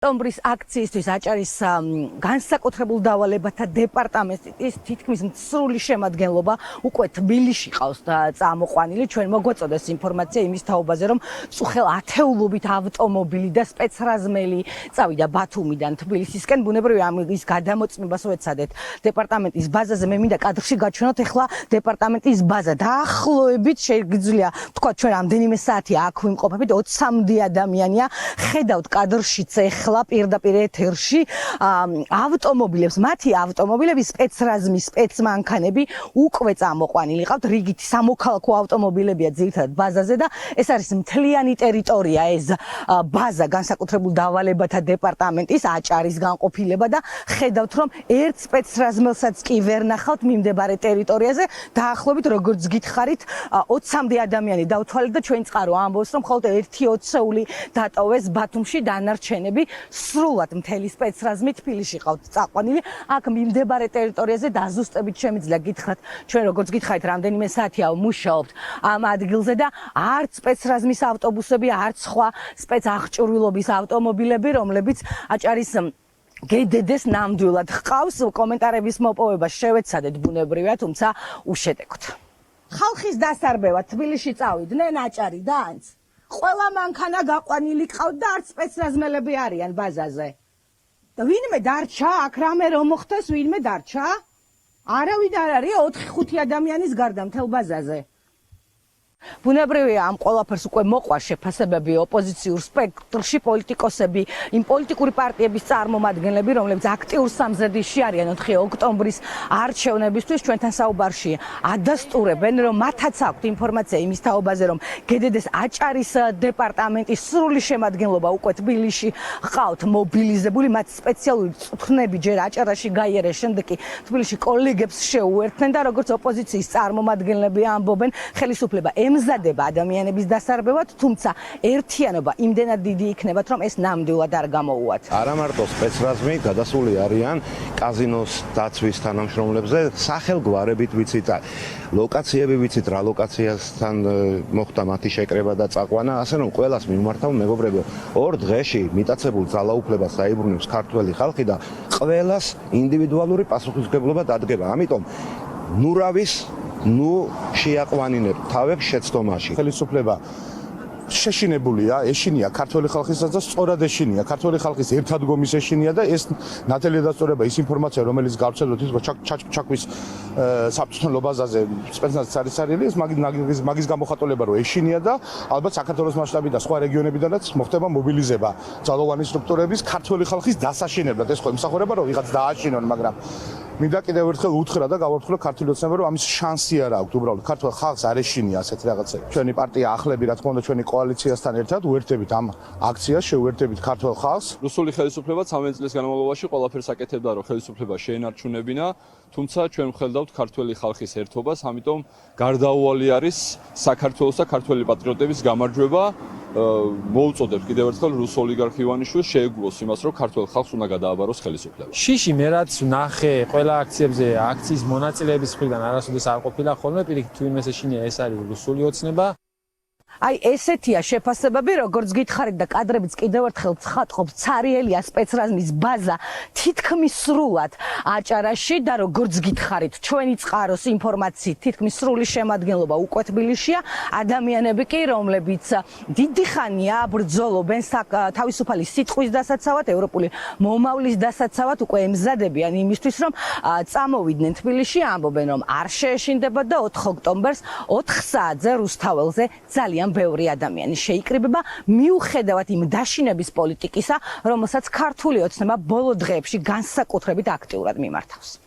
ოქტომბრის აქციისთვის აჭარის განსაკუთრებულ დავალებათა დეპარტამენტის თითქმის მსრული შემადგენლობა უკვე თბილისში ყავს წამოყვანილი. ჩვენ მოგვაწოდეს ინფორმაცია იმის თაობაზე, რომ წუხელ ათეულობით ავტომობილი და სპეცრაზმელი წავიდა ბათუმიდან თბილისისკენ. ბუნებრივია ამის გადამოწმებას ვეცადეთ დეპარტამენტის ბაზაზე. მე მინდა კადრში გაჩვენოთ ახლა დეპარტამენტის ბაზა. დაახლოებით შეგვიძლია თქვა ჩვენ რამდენიმე საათი აქ ვიმყოფებით, 20-მდე ადამიანია. ხედავთ კადრშიც ახლა პირდაპირ ეთერში ავტომობილებს, მათი ავტომობილები სპეცრაზმის სპეცმანქანები უკვე წამოყვანილი ყავთ. რიგით სამოქალაქო ავტომობილებია ძირითადად ბაზაზე და ეს არის მთლიანი ტერიტორია, ეს ბაზა განსაკუთრებულ დავალებათა დეპარტამენტის აჭარის განყოფილება და ხედავთ რომ ერთ სპეცრაზმელსაც კი ვერ ნახავთ მიმდებარე ტერიტორიაზე. დაახლოებით როგორც გითხარით 20-მდე ადამიანი დავთვალეთ და ჩვენ წყარო ამბობს რომ მხოლოდ 1-20 დატოვეს ბათუმში, დანარჩენები სრულად მთელი სპეცრაზმი თბილისში ყავთ წაყვანილი. აქ მიმდებარე ტერიტორიაზე დაზუსტებით შემიძლია გითხრათ, ჩვენ როგორც გითხარით რამდენიმე საათია მუშაობთ ამ ადგილზე და არც სპეცრაზმის ავტობუსები, არც სხვა სპეცაღჭურვილობის ავტომობილები, რომლებიც აჭარის გედედეს ნამდვილად ჰყავს. კომენტარების მოპოვება შევეცადეთ ბუნებრივია, თუმცა უშედეგოდ. ხალხის დასარბევად თბილისში წავიდნენ აჭარიდანაც. ყველა მანქანა გაყვანილი ყავთ და არც სპეცრაზმელები არიან ბაზაზე. და ვინმე დარჩა, აქ რამე რომ მოხდეს, ვინმე დარჩა? არავინ არ არის 4-5 ადამიანის გარდა მთელ ბაზაზე. ბუნებრივია ამ ყველაფერს უკვე მოყვარ შეფასებები ოპოზიციურ სპექტრში, პოლიტიკოსები, იმ პოლიტიკური პარტიების წარმომადგენლები, რომლებიც აქტიურ სამზადისში არიან 4 ოქტომბრის არჩევნებისთვის. ჩვენთან საუბარში ადასტურებენ, რომ მათაც აქვთ ინფორმაცია იმის თაობაზე, რომ გედედეს აჭარის დეპარტამენტის სრული შემადგენლობა უკვე თბილისში ჰყავთ მობილიზებული. მათ სპეციალური წვრთნები ჯერ აჭარაში გაიარეს, შემდეგ კი თბილისში კოლეგებს შეუერთდნენ და როგორც ოპოზიციის წარმომადგენლები ამბობენ, ხელისუფლება ემზადება ადამიანების დასარბევად, თუმცა ერთიანობა იმდენად დიდი იქნებათ, რომ ეს ნამდვილად არ გამოუვათ. არა მარტო სპეცრაზმი, გადასული არიან კაზინოს დაცვის თანამშრომლებზე, სახელგვარებით ვიცით, ლოკაციები ვიცით, რა ლოკაციასთან მოხდა მათი შეკრება და წაყვანა, ასე რომ ყველას მიმართავ მეგობრებო, 2 დღეში მიტაცებულ ძალაუფლებას დაიბრუნებს ქართველი ხალხი და ყველას ინდივიდუალური პასუხისმგებლობა დადგება. ამიტომ ნურავის შეაყვანინებთ თავებს შეცდომაში. ხელისუფლება შეშინებულია, ეშინია ქართველი ხალხისაც და სწორად ეშინია ქართველი ხალხის ერთადგომის ეშინია და ეს ნათელი დაწურება, ის ინფორმაცია, რომელიც გავრცელდა ჩაკვის საბჭოთა ბაზაზე სპეცნაზის არის ეს მაგის გამოხატულება, რომ ეშინია და ალბათ საქართველოს მასშტაბით და სხვა რეგიონებიდანაც მოხდება მობილიზება ძალოვანი სტრუქტურების ქართველი ხალხის დასაშინებლად. ეს ხო იმსახურება, რომ ვიღაც დააშინონ, მაგრამ მინდა კიდევ ერთხელ უთხრა და გავარცხლო ქართული ოცნება, რომ ამის შანსი არ აქვს. უბრალოდ ქართველ ხალხს არ ეშინია ასეთ რაღაცები. ჩვენი პარტია ახლები, რა თქმა უნდა, ჩვენი კოალიციასთან ერთად უერთდებით ამ აქციას, შევუერთდებით ქართველ ხალხს. რუსული ხელისუფლება 13 წლის განმავლობაში ყველაფერს აკეთებდა, რომ ხელისუფლება შეენარჩუნებინა, თუმცა ჩვენ ვხედავთ ქართველი ხალხის ერთობას, ამიტომ გარდაუვალი არის საქართველოს და ქართველი პატრიოტების გამარჯვება. მოუწოდებ კიდევ ერთხელ რუს ოლიგარქ ივანიშვილს შეეგუოს იმას, რომ ქართველ ხალხს უნდა გადააბაროს ხელისუფლება. შიში მე რაც ვნახე ყველა აქციებზე, აქციის მონაწილეების მხრიდან არასოდეს არ ყოფილა ხოლმე, პირიქით თუ ვინმეს ეშინია, ეს არის რუსული ოცნება. აი ესეთია შეფასებები, როგორც გითხარით და კადრებიც კიდევ ერთხელ ცხადყოფს, ცარიელია სპეცრაზმის ბაზა თითქმის სრულად აჭარაში და როგორც გითხარით, ჩვენი წყაროს ინფორმაციით თითქმის სრული შემადგენლობა უკვე თბილისშია. ადამიანები კი, რომლებიც დიდი ხანია ბრძოლობენ თავისუფალი სიტყვის დასაცავად, ევროპული მომავლის დასაცავად, უკვე ემზადებიან იმისთვის, რომ წამოვიდნენ თბილისში, ამბობენ, რომ არ შეეშინდებათ და 4 ოქტომბერს 4 საათზე რუსთაველზე ძალიან ბევრი ადამიანი შეიკრიბება, მიუხედავად იმ დაშინების პოლიტიკისა, რომელსაც ქართული ოცნება ბოლო დღეებში განსაკუთრებით აქტიურად მიმართავს.